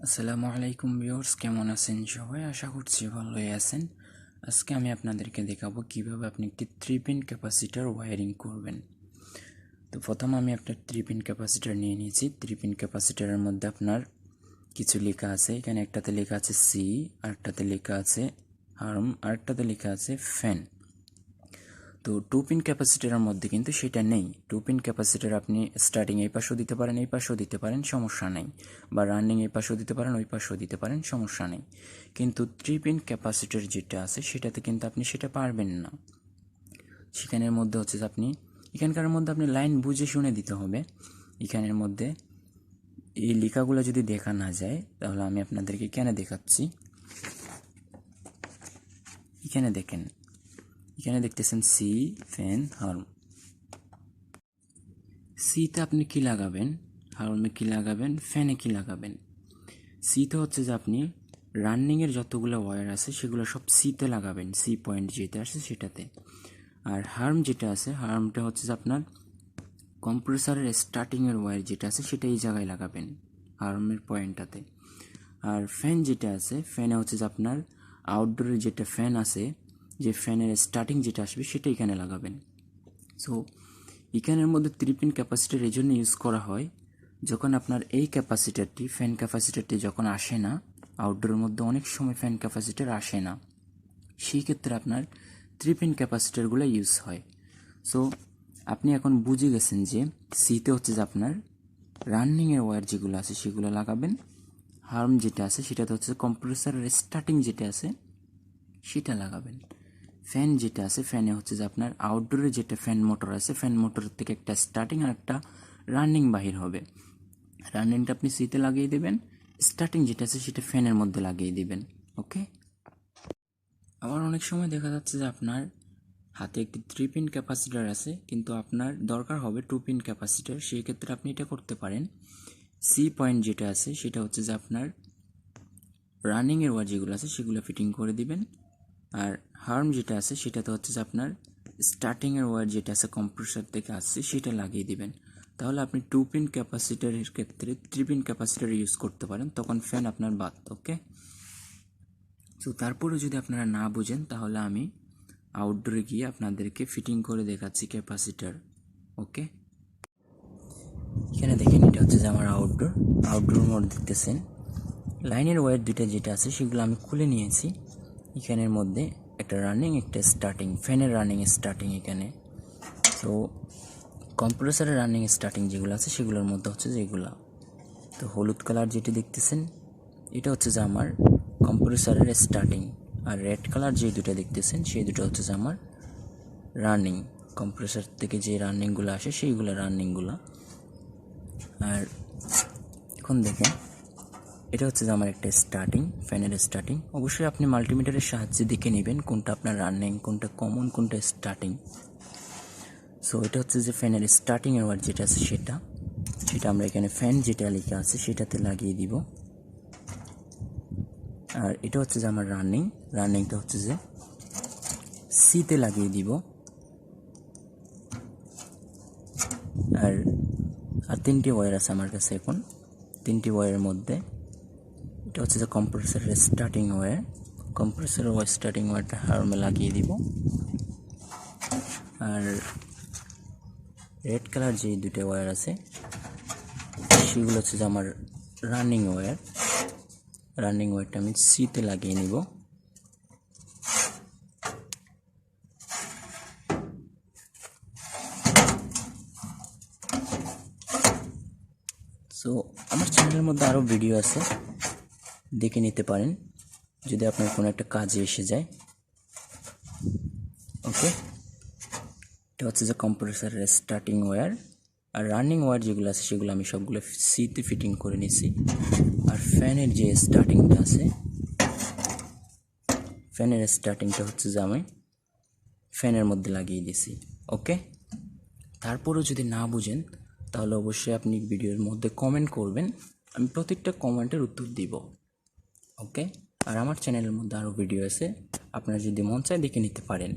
আসসালামু আলাইকুম ভিউয়ার্স, কেমন আছেন সবাই? আশা করছি ভালোই আছেন। আজকে আমি আপনাদেরকে দেখাবো কিভাবে আপনি একটি 3 পিন ক্যাপাসিটর ওয়্যারিং করবেন। তো প্রথম আমি একটা 3 পিন ক্যাপাসিটর নিয়ে নিয়েছি। 3 পিন ক্যাপাসিটরের মধ্যে আপনার কিছু লেখা আছে। এখানে একটাতে লেখা আছে সি, আরেকটাতে লেখা আছে হার্ম, আরেকটাতে লেখা আছে ফ্যান। তো 2 পিন ক্যাপাসিটরের মধ্যে কিন্তু সেটা নেই। 2 পিন ক্যাপাসিটর আপনি স্টার্টিং এই পাশেও দিতে পারেন, এই পাশেও দিতে পারেন, সমস্যা নেই। বা রানিং এই পাশেও দিতে পারেন, ওই পাশেও দিতে পারেন, সমস্যা নেই। কিন্তু 3 পিন ক্যাপাসিটর যেটা আছে সেটাতে কিন্তু আপনি সেটা পারবেন না। সেখানের মধ্যে হচ্ছে যে আপনি এখানকার মধ্যে আপনি লাইন বুঝে শুনে দিতে হবে। এখানের মধ্যে এই লেখাগুলো যদি দেখা না যায় তাহলে আমি আপনাদেরকে কেন দেখাচ্ছি। এখানে দেখেন, এখানে দেখতেছেন সি, ফ্যান, হার্ম। সিতে আপনি কি লাগাবেন, হার্মে কি লাগাবেন, ফ্যানে কি লাগাবেন। সিতে হচ্ছে যে আপনি রানিংয়ের যতগুলো ওয়্যার আছে সেগুলো সব সিতে লাগাবেন, সি পয়েন্ট যেটা আছে সেটাতে। আর হার্ম যেটা আছে, হার্মটা হচ্ছে যে আপনার কম্প্রেসারের স্টার্টিংয়ের ওয়্যার যেটা আছে সেটা এই জায়গায় লাগাবেন, হার্মের পয়েন্টটাতে। আর ফ্যান যেটা আছে, ফ্যানে হচ্ছে যে আপনার আউটডোরের যেটা ফ্যান আছে, যে ফ্যানের স্টার্টিং যেটা আসবে সেটা এখানে লাগাবেন। সো এখানের মধ্যে 3 পিন ক্যাপাসিটর এই জন্য ইউজ করা হয়, যখন আপনার এই ক্যাপাসিটরটি, ফ্যান ক্যাপাসিটরটি যখন আসে না, আউটডোরের মধ্যে অনেক সময় ফ্যান ক্যাপাসিটর আসে না, সেই ক্ষেত্রে আপনার 3 পিন ক্যাপাসিটরগুলো ইউজ হয়। সো আপনি এখন বুঝে গেছেন যে সিতে হচ্ছে যে আপনার রানিংয়ের ওয়্যার যেগুলো আছে সেগুলো লাগাবেন। হার্ম যেটা আছে সেটাতে হচ্ছে কম্প্রেসারের স্টার্টিং যেটা আছে সেটা লাগাবেন। ফ্যান যেটা আছে, ফ্যানে হচ্ছে যে আপনার আউটডোরে যেটা ফ্যান মোটর আছে, ফ্যান মোটরের থেকে একটা স্টার্টিং আর একটা রানিং বাহির হবে। রানিংটা আপনি সিতে লাগিয়ে দেবেন, স্টার্টিং যেটা আছে সেটা ফ্যানের মধ্যে লাগিয়ে দিবেন। ওকে। আবার অনেক সময় দেখা যাচ্ছে যে আপনার হাতে একটি 3 পিন ক্যাপাসিটর আছে, কিন্তু আপনার দরকার হবে 2 পিন ক্যাপাসিটর। সেই ক্ষেত্রে আপনি এটা করতে পারেন, সি পয়েন্ট যেটা আছে সেটা হচ্ছে যে আপনার রানিংয়ের ওয়্যার যেগুলো আছে সেগুলো ফিটিং করে দিবেন। আর হার্ম যেটা আছে সেটাতে হচ্ছে যে আপনার স্টার্টিংয়ের ওয়্যার যেটা আছে কম্প্রেসার থেকে আসছে সেটা লাগিয়ে দিবেন। তাহলে আপনি 2 পিন ক্যাপাসিটারের ক্ষেত্রে 3 পিন ক্যাপাসিটার ইউজ করতে পারেন, তখন ফ্যান আপনার বাদ। ওকে। তো তারপরে যদি আপনারা না বুঝেন তাহলে আমি আউটডোরে গিয়ে আপনাদেরকে ফিটিং করে দেখাচ্ছি ক্যাপাসিটার। ওকে। এখানে দেখেন, এটা হচ্ছে যে আমার আউটডোর মোড দেখতেছেন। লাইনের ওয়্যার দুইটা যেটা আছে সেগুলো আমি খুলে নিয়েছি। এখানের মধ্যে একটা রানিং, একটা স্টার্টিং, ফ্যানের রানিং স্টার্টিং এখানে। তো কম্প্রেসারের রানিং স্টার্টিং যেগুলো আছে সেগুলোর মধ্যে হচ্ছে যে এগুলা। তো হলুদ কালার যেটি দেখতেছেন এটা হচ্ছে যে আমার কম্প্রেসারের স্টার্টিং, আর রেড কালার যে দুটো দেখতেছেন সেই দুটো হচ্ছে যে আমার রানিং, কম্প্রেসার থেকে যে রানিংগুলো আসে সেইগুলো রানিংগুলো। আর এখন দেখেন, এটা হচ্ছে যে আমার একটা স্টার্টিং, ফ্যানের স্টার্টিং। অবশ্যই আপনি মাল্টিমিটারের সাহায্যে দেখে নেবেন কোনটা আপনার রানিং, কোনটা কমন, কোনটা স্টার্টিং। সো এটা হচ্ছে যে ফ্যানের স্টার্টিং ওয়্যার যেটা আছে সেটা আমরা এখানে ফ্যান যেটা লেখা আছে সেটাতে লাগিয়ে দিব। আর এটা হচ্ছে যে আমার রানিংটা হচ্ছে যে সিতে লাগিয়ে দিব। আর আর 3টি ওয়্যার আছে আমার কাছে এখন। 3টি ওয়্যারের মধ্যে এটা হচ্ছে যে কম্প্রেসারের স্টার্টিং ওয়্যার, কম্প্রেসারের স্টার্টিং ওয়্যারটা হার্মে লাগিয়ে দিব। আর রেড কালার যে দুটো ওয়্যার আছে সেগুলো হচ্ছে যে আমার রানিং ওয়্যারটা আমি সিতে লাগিয়ে নিব। সো আমার চ্যানেলের মধ্যে আরও ভিডিও আছে, দেখে নিতে পারেন যদি আপনার কোনো একটা কাজে এসে যায়। ওকে। এটা হচ্ছে যে কম্প্রেসারের স্টার্টিং ওয়্যার। আর রানিং ওয়্যার যেগুলো আছে সেগুলো আমি সবগুলো সিতে ফিটিং করে নিয়েছি। আর ফ্যানের যে স্টার্টিংটা আছে, ফ্যানের স্টার্টিংটা হচ্ছে যে আমি ফ্যানের মধ্যে লাগিয়ে দিয়েছি। ওকে। তারপরেও যদি না বুঝেন তাহলে অবশ্যই আপনি ভিডিওর মধ্যে কমেন্ট করবেন, আমি প্রত্যেকটা কমেন্টের উত্তর দিব। ওকে। আর আমার চ্যানেলের মধ্যে আরও ভিডিও আছে, আপনারা যদি মন চায় দেখে নিতে পারেন।